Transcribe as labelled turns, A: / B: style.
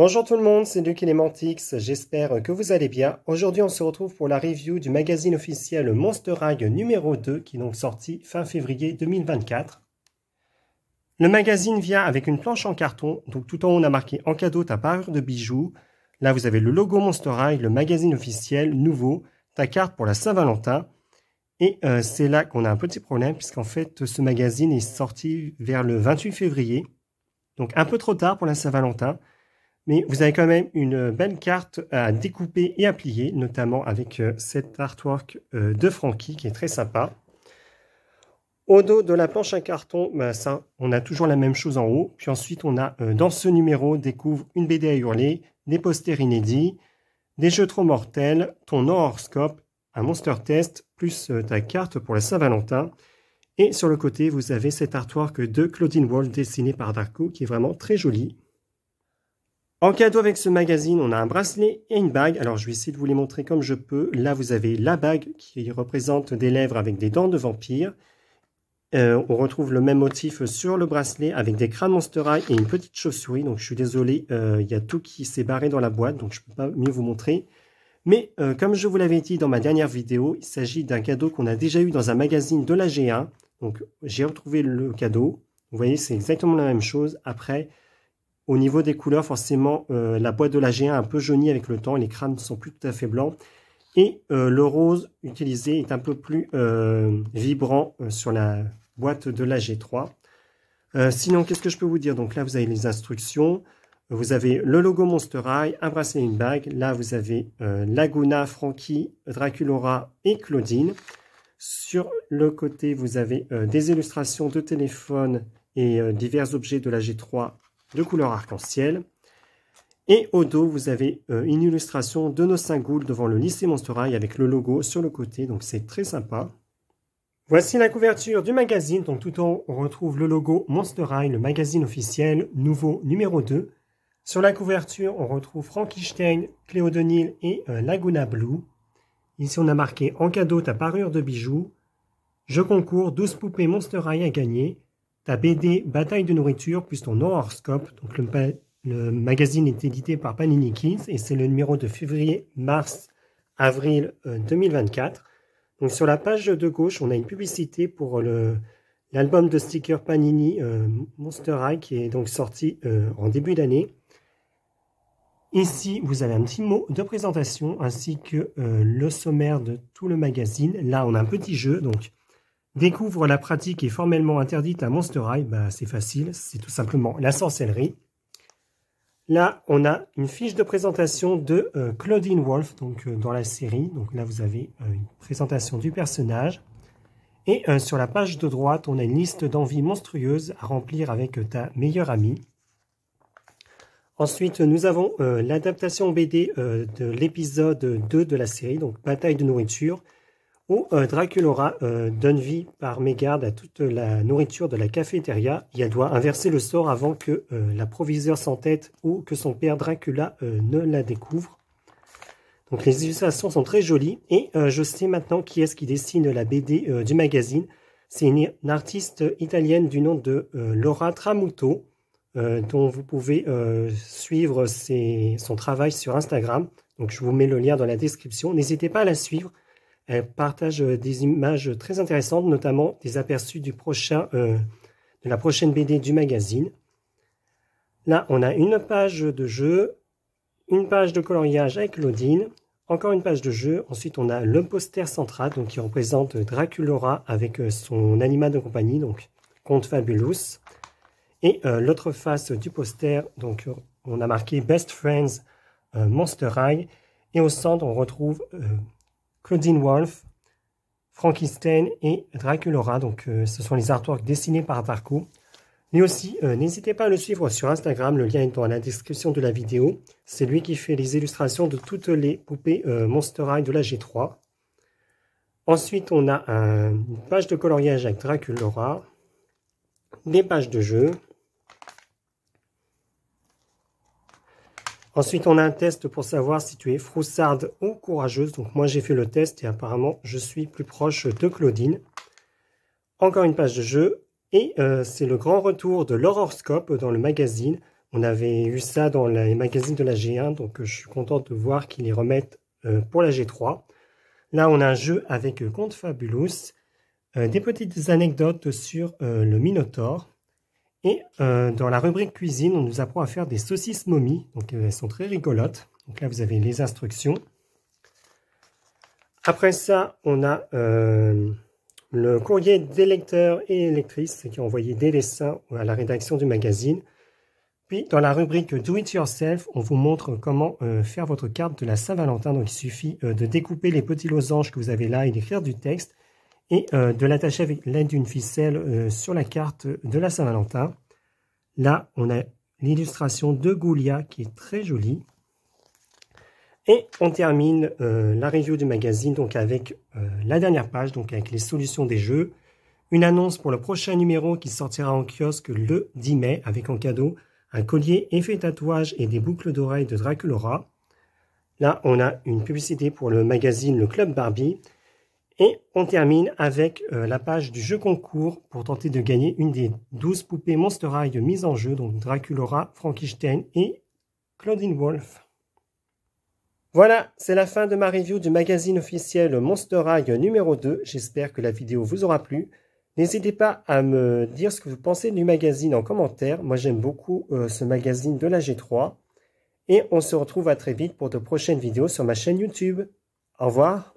A: Bonjour tout le monde, c'est Luc Elementix, j'espère que vous allez bien. Aujourd'hui on se retrouve pour la review du magazine officiel Monster High numéro 2 qui est donc sorti fin février 2024. Le magazine vient avec une planche en carton, donc tout en haut on a marqué en cadeau ta parure de bijoux. Là vous avez le logo Monster High, le magazine officiel nouveau, ta carte pour la Saint-Valentin. Et c'est là qu'on a un petit problème puisqu'en fait ce magazine est sorti vers le 28 février. Donc un peu trop tard pour la Saint-Valentin. Mais vous avez quand même une belle carte à découper et à plier, notamment avec cet artwork de Frankie qui est très sympa. Au dos de la planche à carton, ça, on a toujours la même chose en haut. Puis ensuite, on a dans ce numéro, découvre une BD à hurler, des posters inédits, des jeux trop mortels, ton horoscope, un monster test, plus ta carte pour la Saint-Valentin. Et sur le côté, vous avez cet artwork de Claudine Wolf dessiné par Darko qui est vraiment très joli. En cadeau avec ce magazine, on a un bracelet et une bague. Alors, je vais essayer de vous les montrer comme je peux. Là, vous avez la bague qui représente des lèvres avec des dents de vampire. On retrouve le même motif sur le bracelet avec des crânes Monster High et une petite chauve-souris. Donc, je suis désolé, il y a tout qui s'est barré dans la boîte, donc je ne peux pas mieux vous montrer. Mais, comme je vous l'avais dit dans ma dernière vidéo, il s'agit d'un cadeau qu'on a déjà eu dans un magazine de la G1. Donc, j'ai retrouvé le cadeau. Vous voyez, c'est exactement la même chose. Après, au niveau des couleurs, forcément, la boîte de la G1 un peu jaunie avec le temps. Les crânes ne sont plus tout à fait blancs. Et le rose utilisé est un peu plus vibrant sur la boîte de la G3. Sinon, qu'est-ce que je peux vous dire? Donc là, vous avez les instructions. Vous avez le logo Monster High, un bracelet et une bague. Là, vous avez Laguna, Frankie, Draculaura et Claudine. Sur le côté, vous avez des illustrations de téléphone et divers objets de la G3 de couleur arc-en-ciel. Et au dos, vous avez une illustration de nos 5 ghouls devant le lycée Monster High avec le logo sur le côté, donc c'est très sympa. Voici la couverture du magazine, donc tout en haut, on retrouve le logo Monster High, le magazine officiel, nouveau numéro 2. Sur la couverture, on retrouve Frankenstein, Cléo Denil et Laguna Blue. Ici, on a marqué en cadeau ta parure de bijoux. Jeu concours, 12 poupées Monster High à gagner. Ta BD Bataille de nourriture plus ton horoscope. Donc le magazine est édité par Panini Kids et c'est le numéro de février, mars, avril 2024. Donc sur la page de gauche, on a une publicité pour l'album de stickers Panini Monster High qui est donc sorti en début d'année. Ici, vous avez un petit mot de présentation ainsi que le sommaire de tout le magazine. Là, on a un petit jeu, donc découvre la pratique est formellement interdite à Monster High. C'est facile, c'est tout simplement la sorcellerie. Là, on a une fiche de présentation de Claudine Wolf, donc dans la série. Donc là, vous avez une présentation du personnage. Et sur la page de droite, on a une liste d'envies monstrueuses à remplir avec ta meilleure amie. Ensuite, nous avons l'adaptation BD de l'épisode 2 de la série, donc Bataille de nourriture, où Draculaura donne vie par mégarde à toute la nourriture de la cafétéria et elle doit inverser le sort avant que la proviseure s'entête ou que son père Dracula ne la découvre. Donc les illustrations sont très jolies et je sais maintenant qui est-ce qui dessine la BD du magazine. C'est une artiste italienne du nom de Laura Tramuto dont vous pouvez suivre son travail sur Instagram. Donc je vous mets le lien dans la description. N'hésitez pas à la suivre. Elle partage des images très intéressantes, notamment des aperçus de la prochaine BD du magazine. Là, on a une page de jeu, une page de coloriage avec Claudine, encore une page de jeu. Ensuite, on a le poster central donc, qui représente Draculaura avec son animal de compagnie, donc Comte Fabulous. Et l'autre face du poster, donc on a marqué Best Friends Monster High. Et au centre, on retrouve Claudine Wolf, Frankenstein et Draculaura. Donc, ce sont les artworks dessinés par Darko. Mais aussi, n'hésitez pas à le suivre sur Instagram. Le lien est dans la description de la vidéo. C'est lui qui fait les illustrations de toutes les poupées Monster High de la G3. Ensuite, on a une page de coloriage avec Draculaura, des pages de jeu. Ensuite, on a un test pour savoir si tu es froussarde ou courageuse. Donc moi, j'ai fait le test et apparemment, je suis plus proche de Claudine. Encore une page de jeu. Et c'est le grand retour de l'horoscope dans le magazine. On avait eu ça dans les magazines de la G1, donc je suis content de voir qu'ils les remettent pour la G3. Là, on a un jeu avec Conte Fabulous, des petites anecdotes sur le Minotaure. Et dans la rubrique cuisine, on nous apprend à faire des saucisses momies. Donc elles sont très rigolotes. Donc là, vous avez les instructions. Après ça, on a le courrier des lecteurs et lectrices qui ont envoyé des dessins à la rédaction du magazine. Puis dans la rubrique Do It Yourself, on vous montre comment faire votre carte de la Saint-Valentin. Donc il suffit de découper les petits losanges que vous avez là et d'écrire du texte et de l'attacher avec l'aide d'une ficelle sur la carte de la Saint-Valentin. Là, on a l'illustration de Goulia qui est très jolie. Et on termine la review du magazine donc avec la dernière page, donc avec les solutions des jeux. Une annonce pour le prochain numéro qui sortira en kiosque le 10 mai avec en cadeau un collier effet tatouage et des boucles d'oreilles de Draculaura. Là, on a une publicité pour le magazine Le Club Barbie. Et on termine avec la page du jeu concours pour tenter de gagner une des 12 poupées Monster High mises en jeu, donc Draculaura, Frankenstein et Claudine Wolf. Voilà, c'est la fin de ma review du magazine officiel Monster High numéro 2. J'espère que la vidéo vous aura plu. N'hésitez pas à me dire ce que vous pensez du magazine en commentaire. Moi, j'aime beaucoup ce magazine de la G3. Et on se retrouve à très vite pour de prochaines vidéos sur ma chaîne YouTube. Au revoir.